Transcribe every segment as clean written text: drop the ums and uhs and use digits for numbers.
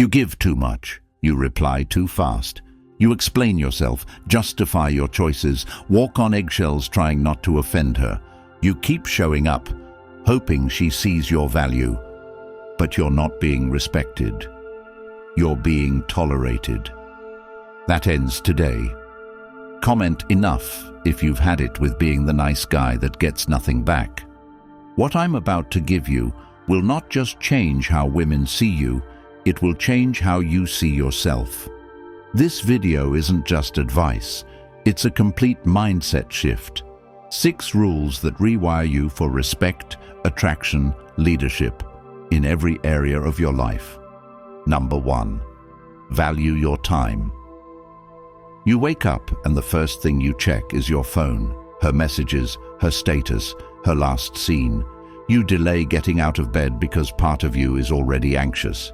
You give too much. You reply too fast. You explain yourself, justify your choices, walk on eggshells trying not to offend her. You keep showing up, hoping she sees your value, but you're not being respected. You're being tolerated. That ends today. Comment enough if you've had it with being the nice guy that gets nothing back. What I'm about to give you will not just change how women see you, it will change how you see yourself. This video isn't just advice, it's a complete mindset shift. 6 rules that rewire you for respect, attraction, leadership in every area of your life. Number 1. Value your time. You wake up and the first thing you check is your phone, her messages, her status, her last seen. You delay getting out of bed because part of you is already anxious.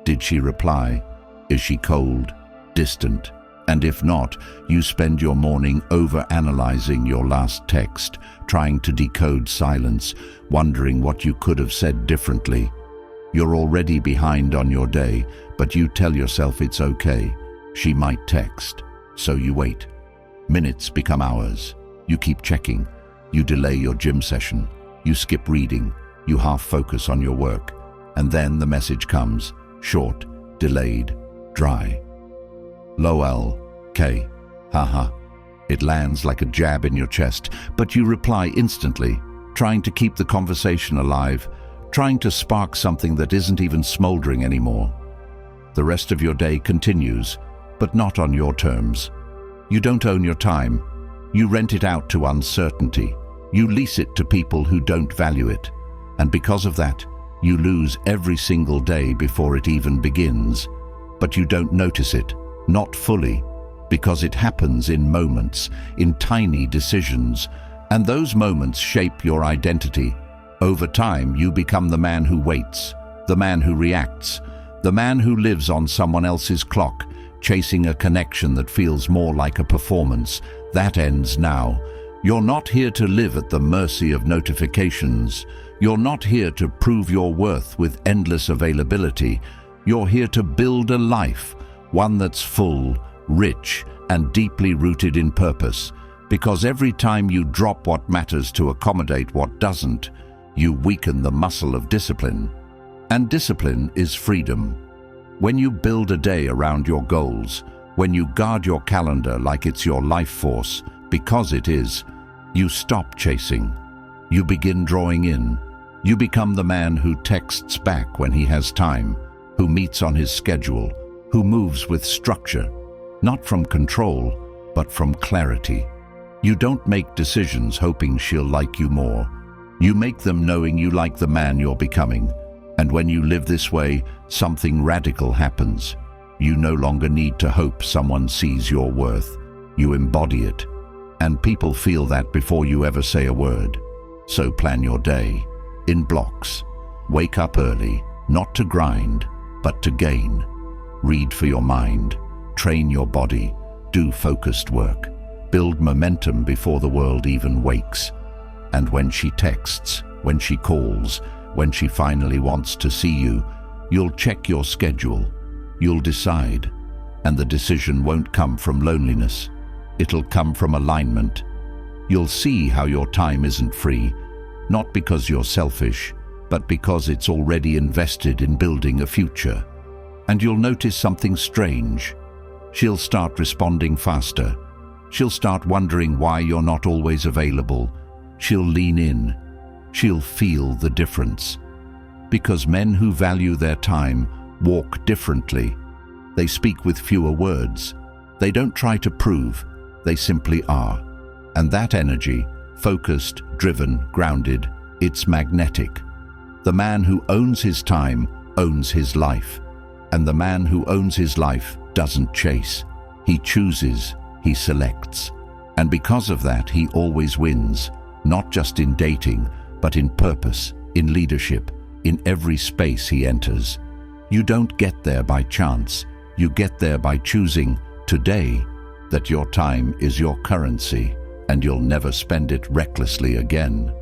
Did she reply? Is she cold, distant? And if not, you spend your morning over-analyzing your last text, trying to decode silence, wondering what you could have said differently. You're already behind on your day, but you tell yourself it's okay. She might text, so you wait. Minutes become hours. You keep checking. You delay your gym session. You skip reading. You half focus on your work. And then the message comes, short, delayed, dry. Lol, K, haha. It lands like a jab in your chest, but you reply instantly, trying to keep the conversation alive, trying to spark something that isn't even smoldering anymore. The rest of your day continues, but not on your terms. You don't own your time. You rent it out to uncertainty. You lease it to people who don't value it. And because of that, you lose every single day before it even begins. But you don't notice it, not fully, because it happens in moments, in tiny decisions, and those moments shape your identity. Over time, you become the man who waits, the man who reacts, the man who lives on someone else's clock, chasing a connection that feels more like a performance. That ends now. You're not here to live at the mercy of notifications. You're not here to prove your worth with endless availability. You're here to build a life, one that's full, rich, and deeply rooted in purpose. Because every time you drop what matters to accommodate what doesn't, you weaken the muscle of discipline. And discipline is freedom. When you build a day around your goals, when you guard your calendar like it's your life force, because it is, you stop chasing. You begin drawing in. You become the man who texts back when he has time, who meets on his schedule, who moves with structure, not from control, but from clarity. You don't make decisions hoping she'll like you more. You make them knowing you like the man you're becoming. And when you live this way, something radical happens. You no longer need to hope someone sees your worth. You embody it. And people feel that before you ever say a word. So plan your day, in blocks. Wake up early, not to grind, but to gain. Read for your mind, train your body, do focused work. Build momentum before the world even wakes. And when she texts, when she calls, when she finally wants to see you, you'll check your schedule. You'll decide. And the decision won't come from loneliness. It'll come from alignment. You'll see how your time isn't free, not because you're selfish, but because it's already invested in building a future. And you'll notice something strange. She'll start responding faster. She'll start wondering why you're not always available. She'll lean in. She'll feel the difference. Because men who value their time walk differently. They speak with fewer words. They don't try to prove. They simply are. And that energy, focused, driven, grounded, it's magnetic. The man who owns his time owns his life. And the man who owns his life doesn't chase. He chooses, he selects. And because of that, he always wins, not just in dating, but in purpose, in leadership, in every space he enters. You don't get there by chance. You get there by choosing today that your time is your currency and you'll never spend it recklessly again.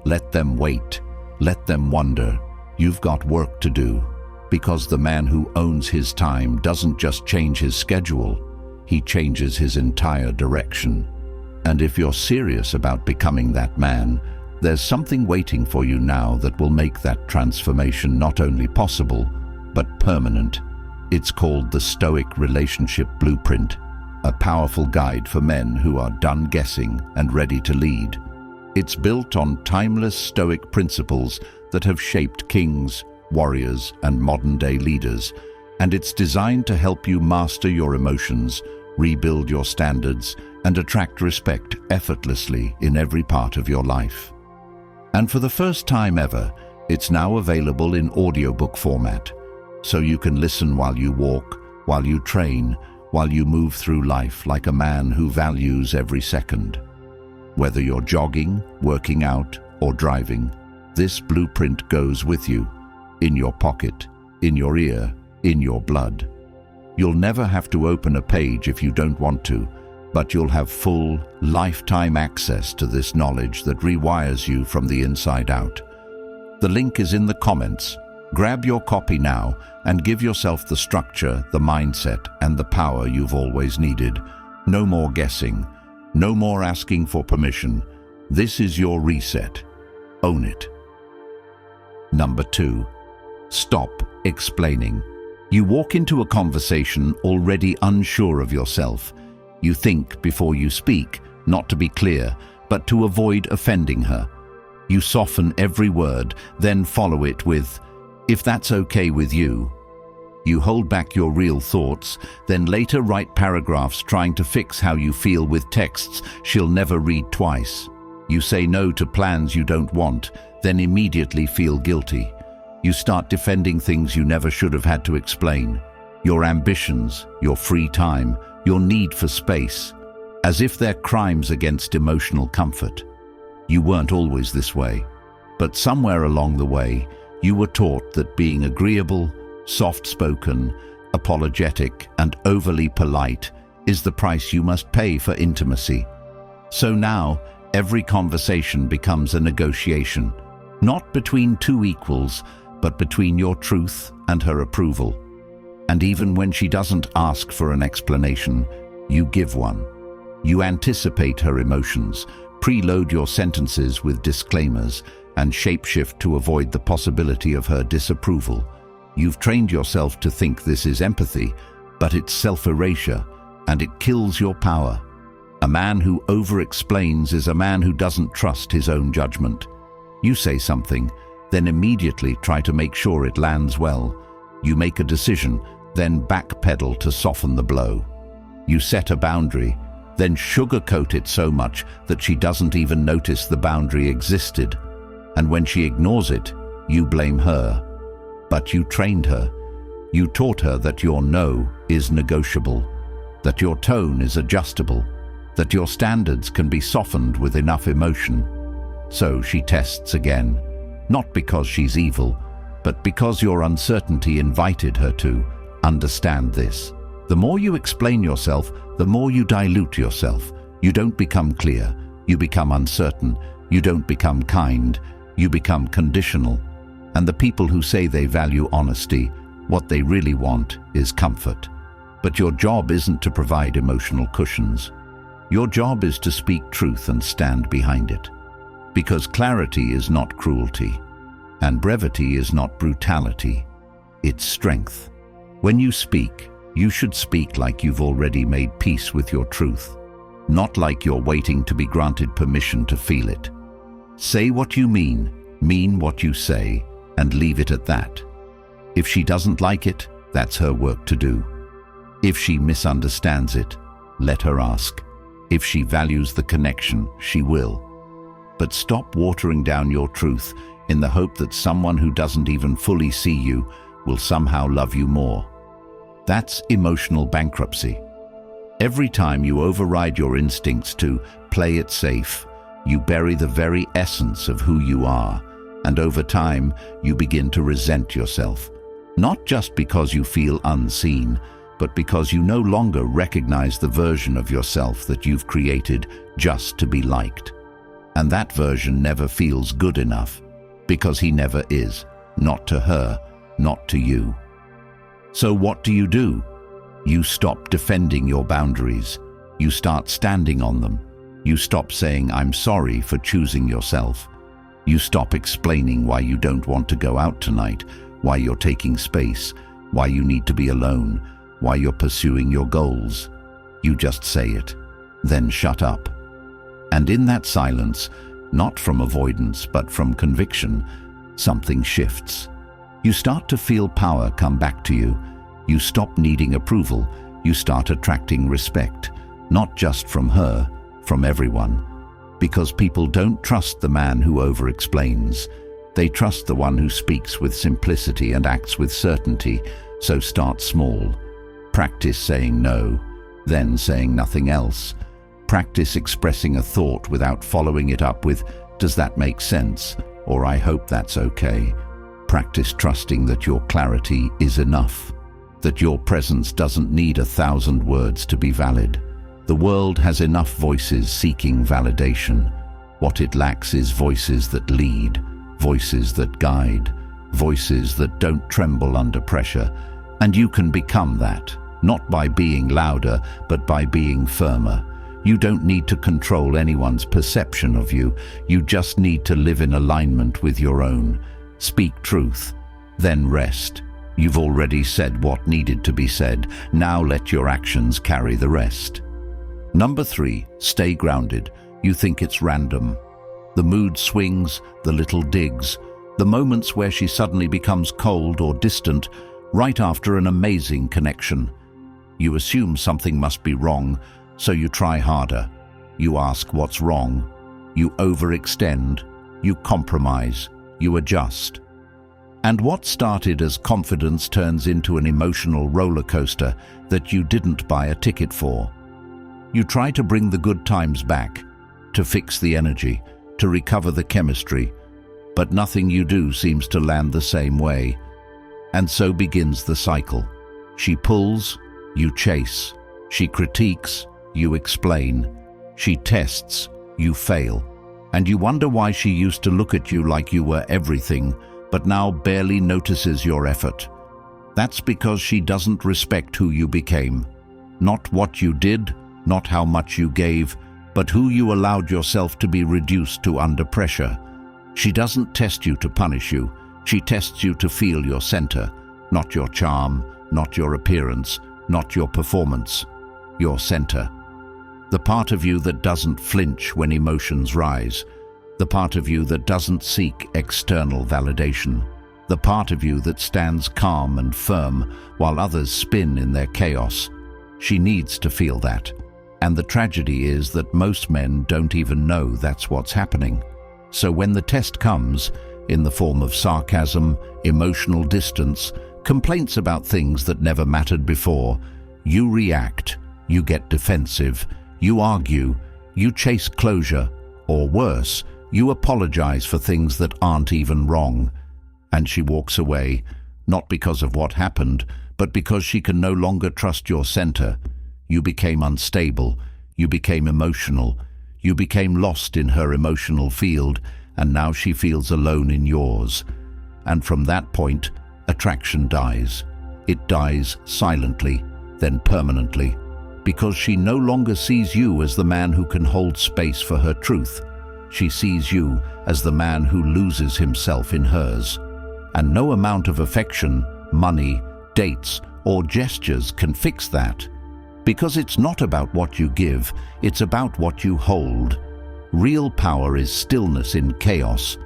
Let them wait. Let them wonder. You've got work to do. Because the man who owns his time doesn't just change his schedule, he changes his entire direction. And if you're serious about becoming that man, there's something waiting for you now that will make that transformation not only possible, but permanent. It's called the Stoic Relationship Blueprint, a powerful guide for men who are done guessing and ready to lead. It's built on timeless Stoic principles that have shaped kings, warriors, and modern-day leaders, and it's designed to help you master your emotions, rebuild your standards, and attract respect effortlessly in every part of your life. And for the first time ever, it's now available in audiobook format, so you can listen while you walk, while you train, while you move through life like a man who values every second. Whether you're jogging, working out, or driving, this blueprint goes with you, in your pocket, in your ear, in your blood. You'll never have to open a page if you don't want to, but you'll have full, lifetime access to this knowledge that rewires you from the inside out. The link is in the comments. Grab your copy now and give yourself the structure, the mindset, and the power you've always needed. No more guessing. No more asking for permission. This is your reset. Own it. Number 2. Stop explaining. You walk into a conversation already unsure of yourself. You think before you speak, not to be clear, but to avoid offending her. You soften every word, then follow it with, "If that's okay with you." You hold back your real thoughts, then later write paragraphs trying to fix how you feel with texts she'll never read twice. You say no to plans you don't want, then immediately feel guilty. You start defending things you never should have had to explain. Your ambitions, your free time, your need for space, as if they're crimes against emotional comfort. You weren't always this way, but somewhere along the way, you were taught that being agreeable, soft-spoken, apologetic, and overly polite is the price you must pay for intimacy. So now, every conversation becomes a negotiation, not between two equals, but between your truth and her approval. And even when she doesn't ask for an explanation, you give one. You anticipate her emotions, preload your sentences with disclaimers, and shapeshift to avoid the possibility of her disapproval. You've trained yourself to think this is empathy, but it's self-erasure, and it kills your power. A man who over-explains is a man who doesn't trust his own judgment. You say something, then immediately try to make sure it lands well. You make a decision, then backpedal to soften the blow. You set a boundary, then sugarcoat it so much that she doesn't even notice the boundary existed. And when she ignores it, you blame her. But you trained her. You taught her that your no is negotiable, that your tone is adjustable, that your standards can be softened with enough emotion. So she tests again, not because she's evil, but because your uncertainty invited her to. Understand this. The more you explain yourself, the more you dilute yourself. You don't become clear, you become uncertain. You don't become kind, you become conditional. And the people who say they value honesty, what they really want is comfort. But your job isn't to provide emotional cushions. Your job is to speak truth and stand behind it. Because clarity is not cruelty, and brevity is not brutality. It's strength. When you speak, you should speak like you've already made peace with your truth, not like you're waiting to be granted permission to feel it. Say what you mean what you say, and leave it at that. If she doesn't like it, that's her work to do. If she misunderstands it, let her ask. If she values the connection, she will. But stop watering down your truth in the hope that someone who doesn't even fully see you will somehow love you more. That's emotional bankruptcy. Every time you override your instincts to play it safe, you bury the very essence of who you are, and over time, you begin to resent yourself. Not just because you feel unseen, but because you no longer recognize the version of yourself that you've created just to be liked. And that version never feels good enough, because he never is, not to her, not to you. So what do? You stop defending your boundaries. You start standing on them. You stop saying, "I'm sorry," for choosing yourself. You stop explaining why you don't want to go out tonight, why you're taking space, why you need to be alone, why you're pursuing your goals. You just say it, then shut up. And in that silence, not from avoidance but from conviction, something shifts. You start to feel power come back to you. You stop needing approval. You start attracting respect, not just from her, from everyone. Because people don't trust the man who over-explains. They trust the one who speaks with simplicity and acts with certainty. So start small. Practice saying no, then saying nothing else. Practice expressing a thought without following it up with, "Does that make sense?" or "I hope that's okay." Practice trusting that your clarity is enough, that your presence doesn't need 1,000 words to be valid. The world has enough voices seeking validation. What it lacks is voices that lead, voices that guide, voices that don't tremble under pressure. And you can become that, not by being louder, but by being firmer. You don't need to control anyone's perception of you. You just need to live in alignment with your own. Speak truth, then rest. You've already said what needed to be said. Now let your actions carry the rest. Number 3, stay grounded. You think it's random. The mood swings, the little digs, the moments where she suddenly becomes cold or distant right after an amazing connection. You assume something must be wrong, so you try harder. You ask what's wrong. You overextend. You compromise. You adjust. And what started as confidence turns into an emotional roller coaster that you didn't buy a ticket for. You try to bring the good times back, to fix the energy, to recover the chemistry, but nothing you do seems to land the same way. And so begins the cycle. She pulls, you chase. She critiques, you explain. She tests, you fail. And you wonder why she used to look at you like you were everything, but now barely notices your effort. That's because she doesn't respect who you became. Not what you did, not how much you gave, but who you allowed yourself to be reduced to under pressure. She doesn't test you to punish you. She tests you to feel your center, not your charm, not your appearance, not your performance, your center. The part of you that doesn't flinch when emotions rise, the part of you that doesn't seek external validation, the part of you that stands calm and firm while others spin in their chaos. She needs to feel that. And the tragedy is that most men don't even know that's what's happening. So when the test comes, in the form of sarcasm, emotional distance, complaints about things that never mattered before, you react, you get defensive, you argue, you chase closure, or worse, you apologize for things that aren't even wrong. And she walks away, not because of what happened, but because she can no longer trust your center. You became unstable, you became emotional, you became lost in her emotional field, and now she feels alone in yours. And from that point, attraction dies. It dies silently, then permanently, because she no longer sees you as the man who can hold space for her truth. She sees you as the man who loses himself in hers. And no amount of affection, money, dates, or gestures can fix that. Because it's not about what you give, it's about what you hold. Real power is stillness in chaos.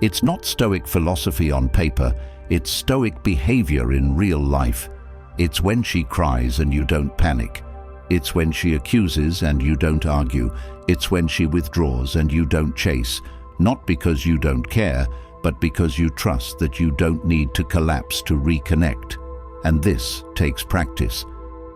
It's not Stoic philosophy on paper, it's Stoic behavior in real life. It's when she cries and you don't panic. It's when she accuses and you don't argue. It's when she withdraws and you don't chase. Not because you don't care, but because you trust that you don't need to collapse to reconnect. And this takes practice,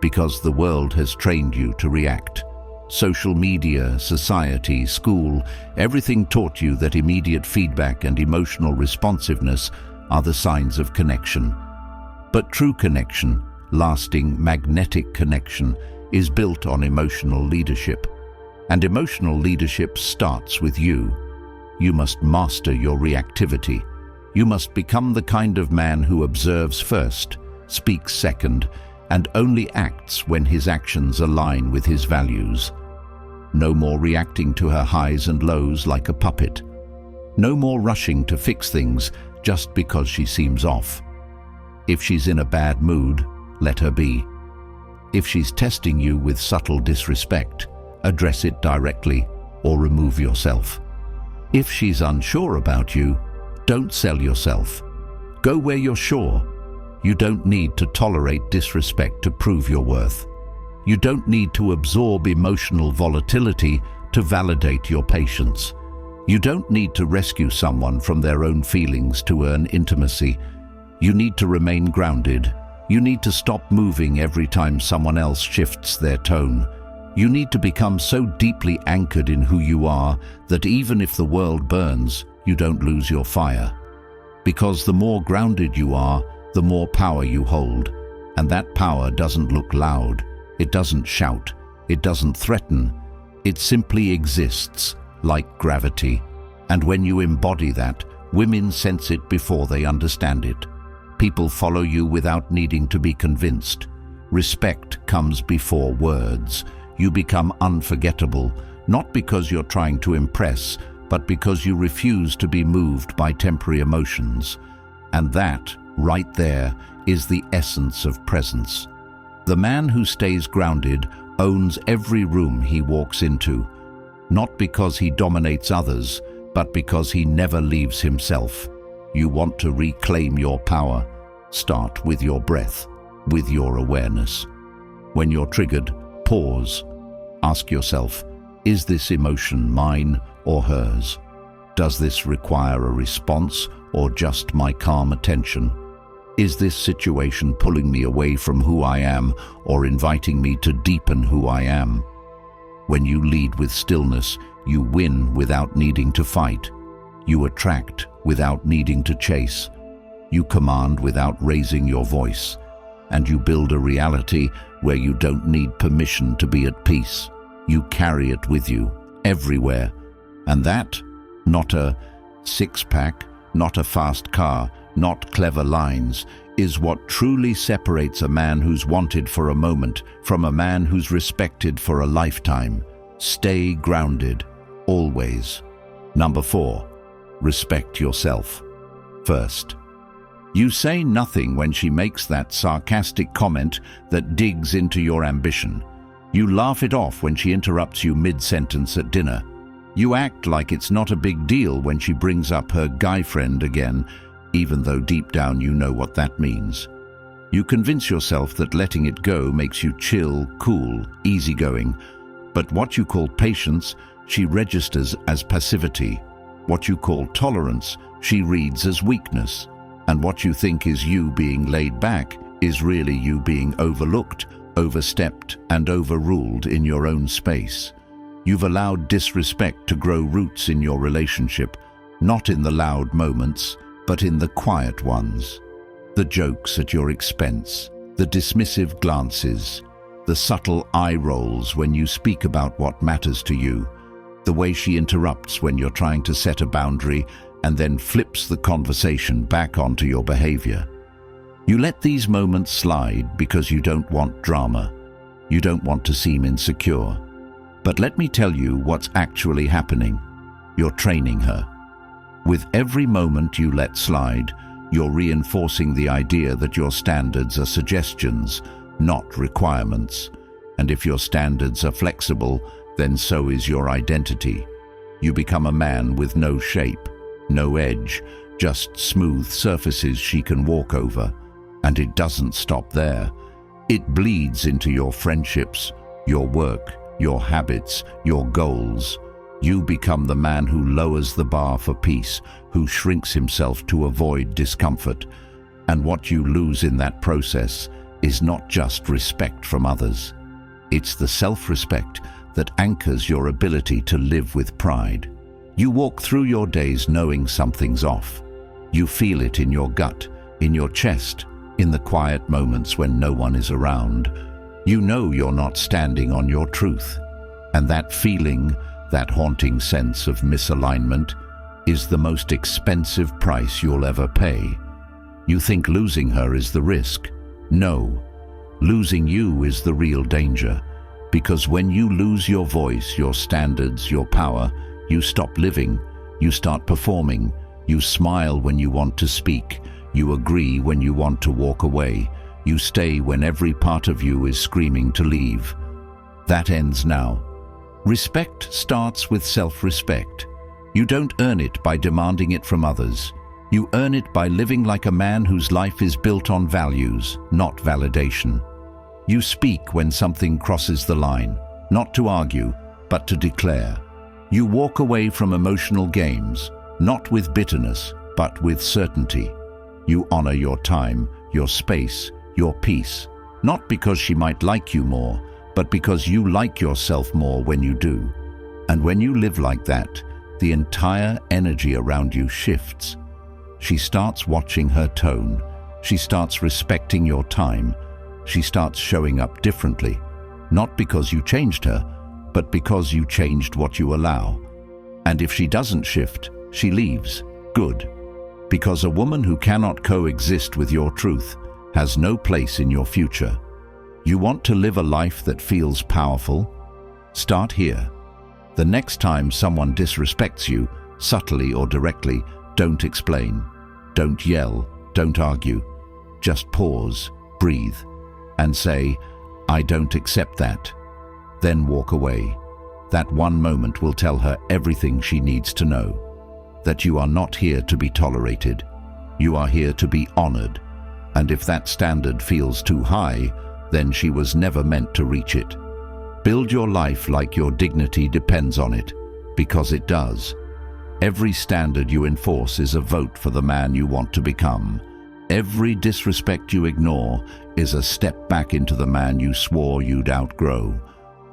because the world has trained you to react. Social media, society, school, everything taught you that immediate feedback and emotional responsiveness are the signs of connection. But true connection, lasting magnetic connection, is built on emotional leadership. And emotional leadership starts with you. You must master your reactivity. You must become the kind of man who observes first, speaks second, and only acts when his actions align with his values. No more reacting to her highs and lows like a puppet. No more rushing to fix things just because she seems off. If she's in a bad mood, let her be. If she's testing you with subtle disrespect, address it directly or remove yourself. If she's unsure about you, don't sell yourself. Go where you're sure. You don't need to tolerate disrespect to prove your worth. You don't need to absorb emotional volatility to validate your patience. You don't need to rescue someone from their own feelings to earn intimacy. You need to remain grounded. You need to stop moving every time someone else shifts their tone. You need to become so deeply anchored in who you are that even if the world burns, you don't lose your fire. Because the more grounded you are, the more power you hold. And that power doesn't look loud. It doesn't shout. It doesn't threaten. It simply exists, like gravity. And when you embody that, women sense it before they understand it. People follow you without needing to be convinced. Respect comes before words. You become unforgettable, not because you're trying to impress, but because you refuse to be moved by temporary emotions. And that, right there, is the essence of presence. The man who stays grounded owns every room he walks into, not because he dominates others, but because he never leaves himself. You want to reclaim your power. Start with your breath, with your awareness. When you're triggered, pause. Ask yourself, is this emotion mine or hers? Does this require a response or just my calm attention? Is this situation pulling me away from who I am or inviting me to deepen who I am? When you lead with stillness, you win without needing to fight. You attract without needing to chase. You command without raising your voice. And you build a reality where you don't need permission to be at peace. You carry it with you, everywhere. And that, not a six-pack, not a fast car, not clever lines, is what truly separates a man who's wanted for a moment from a man who's respected for a lifetime. Stay grounded, always. Number 4, respect yourself. First, you say nothing when she makes that sarcastic comment that digs into your ambition. You laugh it off when she interrupts you mid-sentence at dinner. You act like it's not a big deal when she brings up her guy friend again, even though deep down you know what that means. You convince yourself that letting it go makes you chill, cool, easygoing. But what you call patience, she registers as passivity. What you call tolerance, she reads as weakness. And what you think is you being laid back is really you being overlooked, overstepped, and overruled in your own space. You've allowed disrespect to grow roots in your relationship, not in the loud moments, but in the quiet ones. The jokes at your expense, the dismissive glances, the subtle eye rolls when you speak about what matters to you, the way she interrupts when you're trying to set a boundary and then flips the conversation back onto your behavior. You let these moments slide because you don't want drama. You don't want to seem insecure. But let me tell you what's actually happening. You're training her. With every moment you let slide, you're reinforcing the idea that your standards are suggestions, not requirements. And if your standards are flexible, then so is your identity. You become a man with no shape, no edge, just smooth surfaces she can walk over. And it doesn't stop there. It bleeds into your friendships, your work, your habits, your goals. You become the man who lowers the bar for peace, who shrinks himself to avoid discomfort. And what you lose in that process is not just respect from others. It's the self-respect that anchors your ability to live with pride. You walk through your days knowing something's off. You feel it in your gut, in your chest, in the quiet moments when no one is around. You know you're not standing on your truth. And that feeling, that haunting sense of misalignment, is the most expensive price you'll ever pay. You think losing her is the risk, No, losing you is the real danger, because when you lose your voice, your standards, your power, you stop living, you start performing, you smile when you want to speak, you agree when you want to walk away, you stay when every part of you is screaming to leave. That ends now. Respect starts with self-respect. You don't earn it by demanding it from others. You earn it by living like a man whose life is built on values, not validation. You speak when something crosses the line, not to argue, but to declare. You walk away from emotional games, not with bitterness, but with certainty. You honor your time, your space, your peace, not because she might like you more, but because you like yourself more when you do. And when you live like that, the entire energy around you shifts. She starts watching her tone. She starts respecting your time. She starts showing up differently, not because you changed her, but because you changed what you allow. And if she doesn't shift, she leaves. Good. Because a woman who cannot coexist with your truth has no place in your future. You want to live a life that feels powerful? Start here. The next time someone disrespects you, subtly or directly, don't explain. Don't yell. Don't argue. Just pause, breathe, and say, "I don't accept that." Then walk away. That one moment will tell her everything she needs to know. That you are not here to be tolerated. You are here to be honored. And if that standard feels too high, then she was never meant to reach it. Build your life like your dignity depends on it, because it does. Every standard you enforce is a vote for the man you want to become. Every disrespect you ignore is a step back into the man you swore you'd outgrow.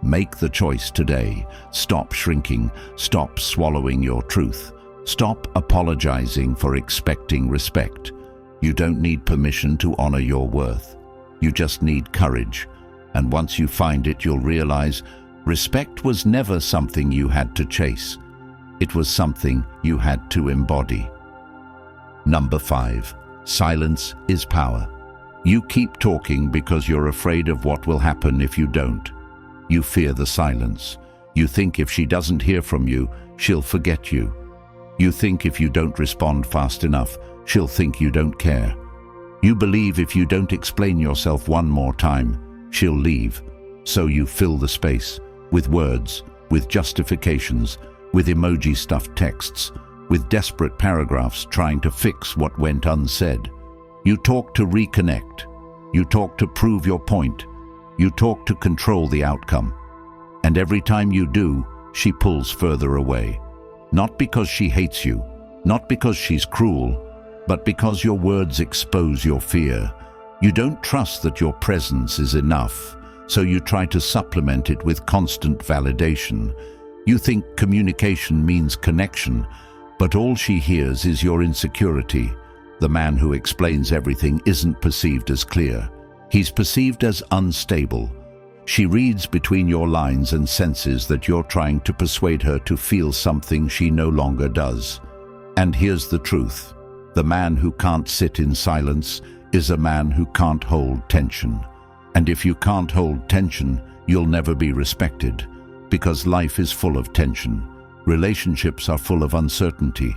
Make the choice today. Stop shrinking. Stop swallowing your truth. Stop apologizing for expecting respect. You don't need permission to honor your worth. You just need courage. And once you find it, you'll realize respect was never something you had to chase. It was something you had to embody. Number 5. Silence is power. You keep talking because you're afraid of what will happen if you don't. You fear the silence. You think if she doesn't hear from you, she'll forget you. You think if you don't respond fast enough, she'll think you don't care. You believe if you don't explain yourself one more time, she'll leave. So you fill the space with words, with justifications, with emoji-stuffed texts, with desperate paragraphs trying to fix what went unsaid. You talk to reconnect. You talk to prove your point. You talk to control the outcome. And every time you do, she pulls further away. Not because she hates you, not because she's cruel, but because your words expose your fear. You don't trust that your presence is enough, so you try to supplement it with constant validation. You think communication means connection, but all she hears is your insecurity. The man who explains everything isn't perceived as clear. He's perceived as unstable. She reads between your lines and senses that you're trying to persuade her to feel something she no longer does. And here's the truth. The man who can't sit in silence is a man who can't hold tension. And if you can't hold tension, you'll never be respected. Because life is full of tension. Relationships are full of uncertainty.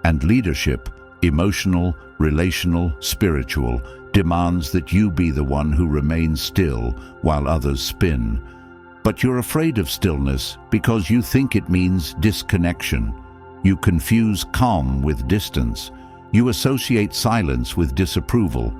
And leadership, emotional, relational, spiritual, demands that you be the one who remains still while others spin. But you're afraid of stillness because you think it means disconnection. You confuse calm with distance. You associate silence with disapproval.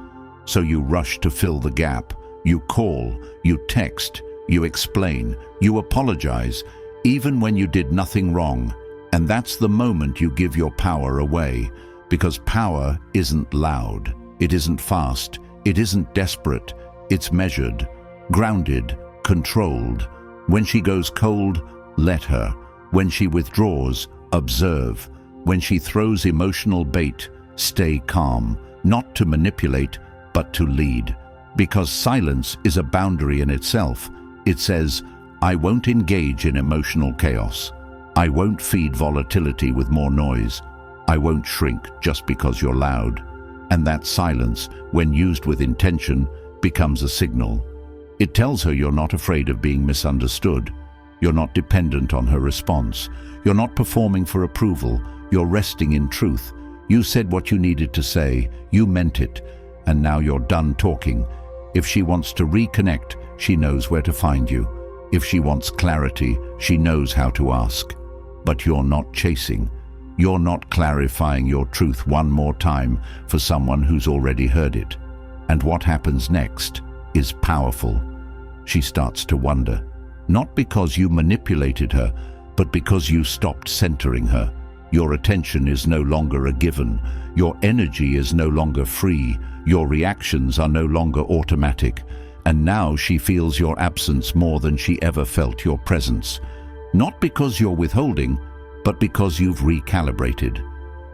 So you rush to fill the gap. You call, you text, you explain, you apologize, even when you did nothing wrong. And that's the moment you give your power away. Because power isn't loud. It isn't fast. It isn't desperate. It's measured, grounded, controlled. When she goes cold, let her. When she withdraws, observe. When she throws emotional bait, stay calm. Not to manipulate, but to lead. Because silence is a boundary in itself. It says, I won't engage in emotional chaos. I won't feed volatility with more noise. I won't shrink just because you're loud. And that silence, when used with intention, becomes a signal. It tells her you're not afraid of being misunderstood. You're not dependent on her response. You're not performing for approval. You're resting in truth. You said what you needed to say. You meant it. And now you're done talking. If she wants to reconnect, she knows where to find you. If she wants clarity, she knows how to ask. But you're not chasing. You're not clarifying your truth one more time for someone who's already heard it. And what happens next is powerful. She starts to wonder, not because you manipulated her, but because you stopped centering her. Your attention is no longer a given. Your energy is no longer free. Your reactions are no longer automatic. And now she feels your absence more than she ever felt your presence. Not because you're withholding, but because you've recalibrated.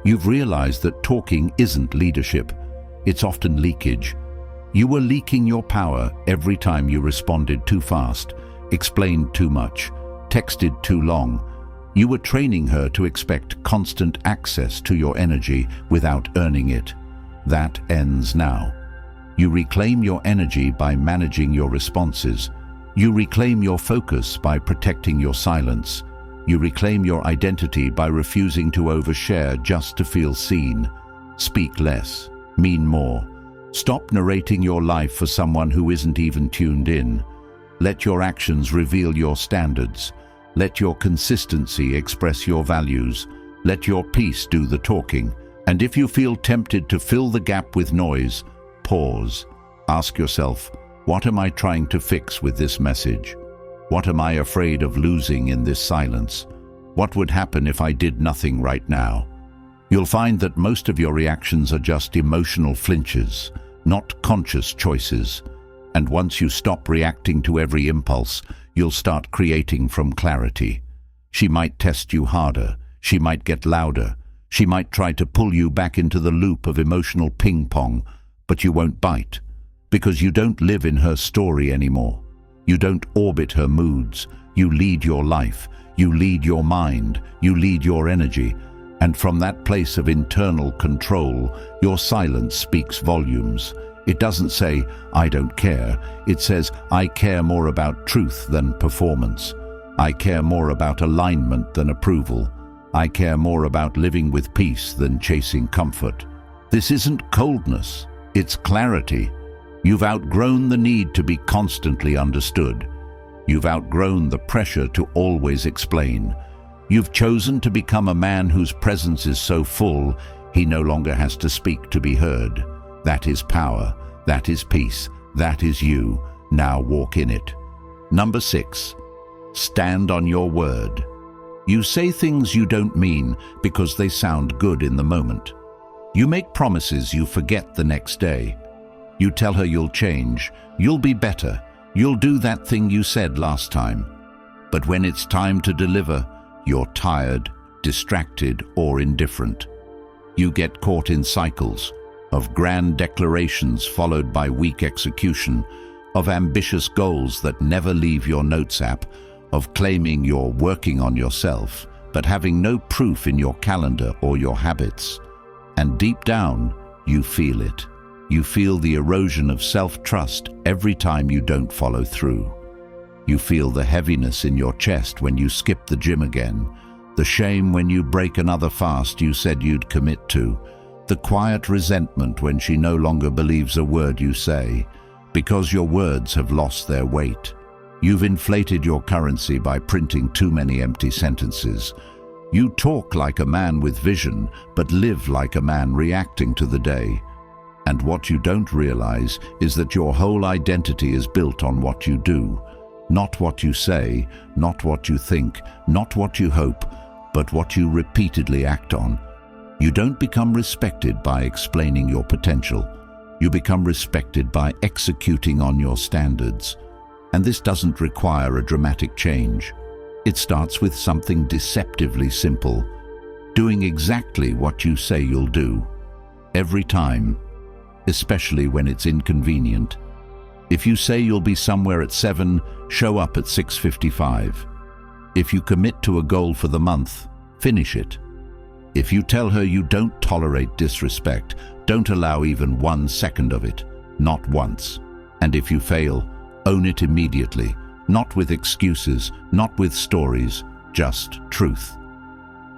You've realized that talking isn't leadership. It's often leakage. You were leaking your power every time you responded too fast, explained too much, texted too long. You were training her to expect constant access to your energy without earning it. That ends now. You reclaim your energy by managing your responses. You reclaim your focus by protecting your silence. You reclaim your identity by refusing to overshare just to feel seen. Speak less, mean more. Stop narrating your life for someone who isn't even tuned in. Let your actions reveal your standards. Let your consistency express your values. Let your peace do the talking. And if you feel tempted to fill the gap with noise, pause. Ask yourself, what am I trying to fix with this message? What am I afraid of losing in this silence? What would happen if I did nothing right now? You'll find that most of your reactions are just emotional flinches, not conscious choices. And once you stop reacting to every impulse, you'll start creating from clarity. She might test you harder. She might get louder. She might try to pull you back into the loop of emotional ping-pong, but you won't bite, because you don't live in her story anymore. You don't orbit her moods. You lead your life. You lead your mind. You lead your energy. And from that place of internal control, your silence speaks volumes. It doesn't say, I don't care. It says, I care more about truth than performance. I care more about alignment than approval. I care more about living with peace than chasing comfort. This isn't coldness, it's clarity. You've outgrown the need to be constantly understood. You've outgrown the pressure to always explain. You've chosen to become a man whose presence is so full, he no longer has to speak to be heard. That is power. That is peace. That is you. Now walk in it. Number 6, stand on your word. You say things you don't mean because they sound good in the moment. You make promises you forget the next day. You tell her you'll change, you'll be better, you'll do that thing you said last time. But when it's time to deliver, you're tired, distracted, or indifferent. You get caught in cycles of grand declarations followed by weak execution, of ambitious goals that never leave your notes app, of claiming you're working on yourself, but having no proof in your calendar or your habits. And deep down, you feel it. You feel the erosion of self-trust every time you don't follow through. You feel the heaviness in your chest when you skip the gym again, the shame when you break another fast you said you'd commit to, the quiet resentment when she no longer believes a word you say, because your words have lost their weight. You've inflated your currency by printing too many empty sentences. You talk like a man with vision, but live like a man reacting to the day. And what you don't realize is that your whole identity is built on what you do. Not what you say, not what you think, not what you hope, but what you repeatedly act on. You don't become respected by explaining your potential. You become respected by executing on your standards. And this doesn't require a dramatic change. It starts with something deceptively simple, doing exactly what you say you'll do, every time, especially when it's inconvenient. If you say you'll be somewhere at 7, show up at 6:55. If you commit to a goal for the month, finish it. If you tell her you don't tolerate disrespect, don't allow even 1 second of it, not once. And if you fail, own it immediately, not with excuses, not with stories, just truth.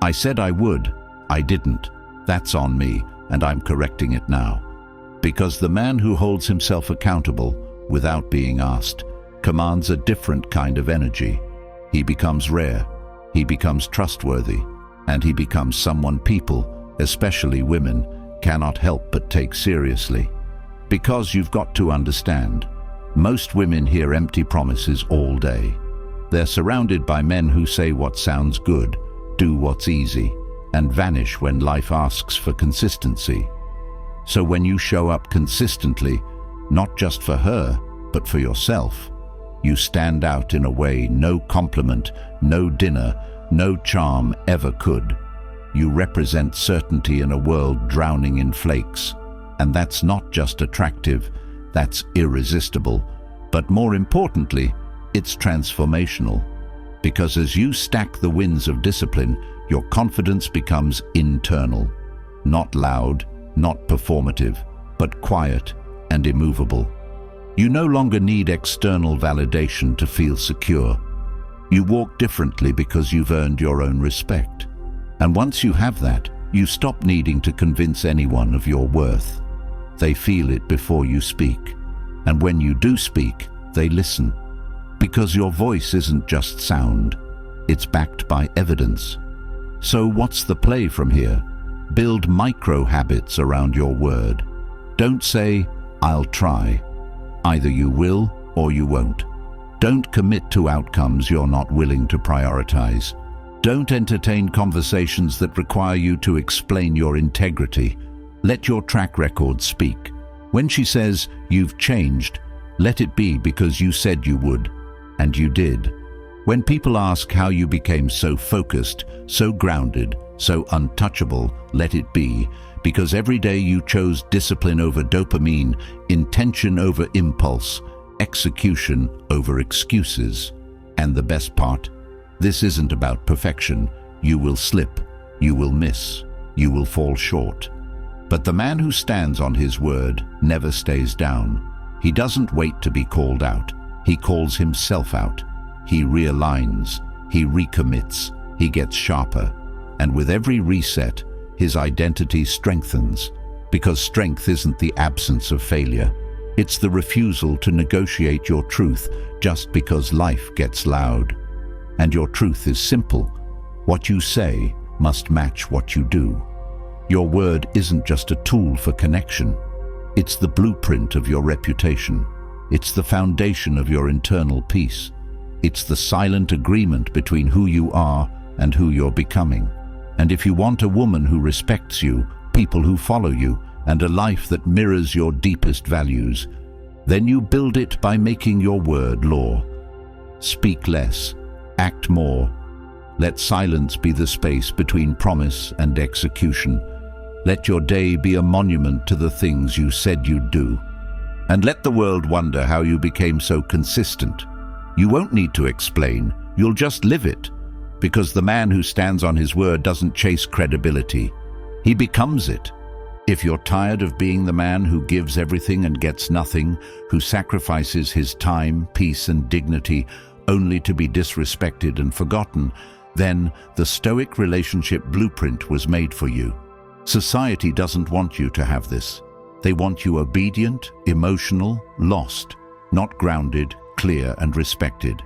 I said I would, I didn't. That's on me, and I'm correcting it now. Because the man who holds himself accountable, without being asked, commands a different kind of energy. He becomes rare, he becomes trustworthy, and he becomes someone people, especially women, cannot help but take seriously. Because you've got to understand, most women hear empty promises all day. They're surrounded by men who say what sounds good, do what's easy, and vanish when life asks for consistency. So when you show up consistently, not just for her, but for yourself, you stand out in a way no compliment, no dinner, no charm ever could. You represent certainty in a world drowning in flakes. And that's not just attractive, that's irresistible. But more importantly, it's transformational. Because as you stack the winds of discipline, your confidence becomes internal. Not loud, not performative, but quiet and immovable. You no longer need external validation to feel secure. You walk differently because you've earned your own respect. And once you have that, you stop needing to convince anyone of your worth. They feel it before you speak. And when you do speak, they listen. Because your voice isn't just sound, it's backed by evidence. So what's the play from here? Build micro habits around your word. Don't say, I'll try. Either you will or you won't. Don't commit to outcomes you're not willing to prioritize. Don't entertain conversations that require you to explain your integrity. Let your track record speak. When she says, you've changed, let it be because you said you would, and you did. When people ask how you became so focused, so grounded, so untouchable, let it be because every day you chose discipline over dopamine, intention over impulse, execution over excuses. And the best part, this isn't about perfection. You will slip, you will miss, you will fall short. But the man who stands on his word never stays down. He doesn't wait to be called out. He calls himself out. He realigns, he recommits, he gets sharper. And with every reset, his identity strengthens. Because strength isn't the absence of failure. It's the refusal to negotiate your truth just because life gets loud. And your truth is simple. What you say must match what you do. Your word isn't just a tool for connection. It's the blueprint of your reputation. It's the foundation of your internal peace. It's the silent agreement between who you are and who you're becoming. And if you want a woman who respects you, people who follow you, and a life that mirrors your deepest values, then you build it by making your word law. Speak less, act more. Let silence be the space between promise and execution. Let your day be a monument to the things you said you'd do. And let the world wonder how you became so consistent. You won't need to explain, you'll just live it. Because the man who stands on his word doesn't chase credibility. He becomes it. If you're tired of being the man who gives everything and gets nothing, who sacrifices his time, peace, and dignity only to be disrespected and forgotten, then the Stoic relationship blueprint was made for you. Society doesn't want you to have this. They want you obedient, emotional, lost, not grounded, clear, and respected.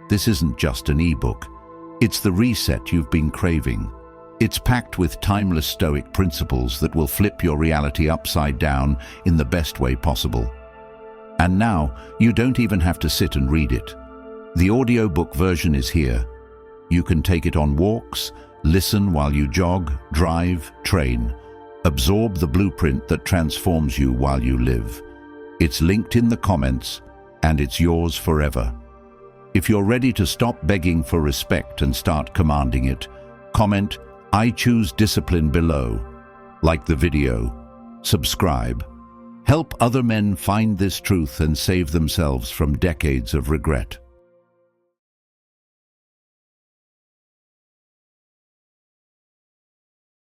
This isn't just an ebook. It's the reset you've been craving. It's packed with timeless Stoic principles that will flip your reality upside down in the best way possible. And now, you don't even have to sit and read it. The audiobook version is here. You can take it on walks, listen while you jog, drive, train. Absorb the blueprint that transforms you while you live. It's linked in the comments, and it's yours forever. If you're ready to stop begging for respect and start commanding it, comment, "I choose discipline" below. Like the video. Subscribe. Help other men find this truth and save themselves from decades of regret.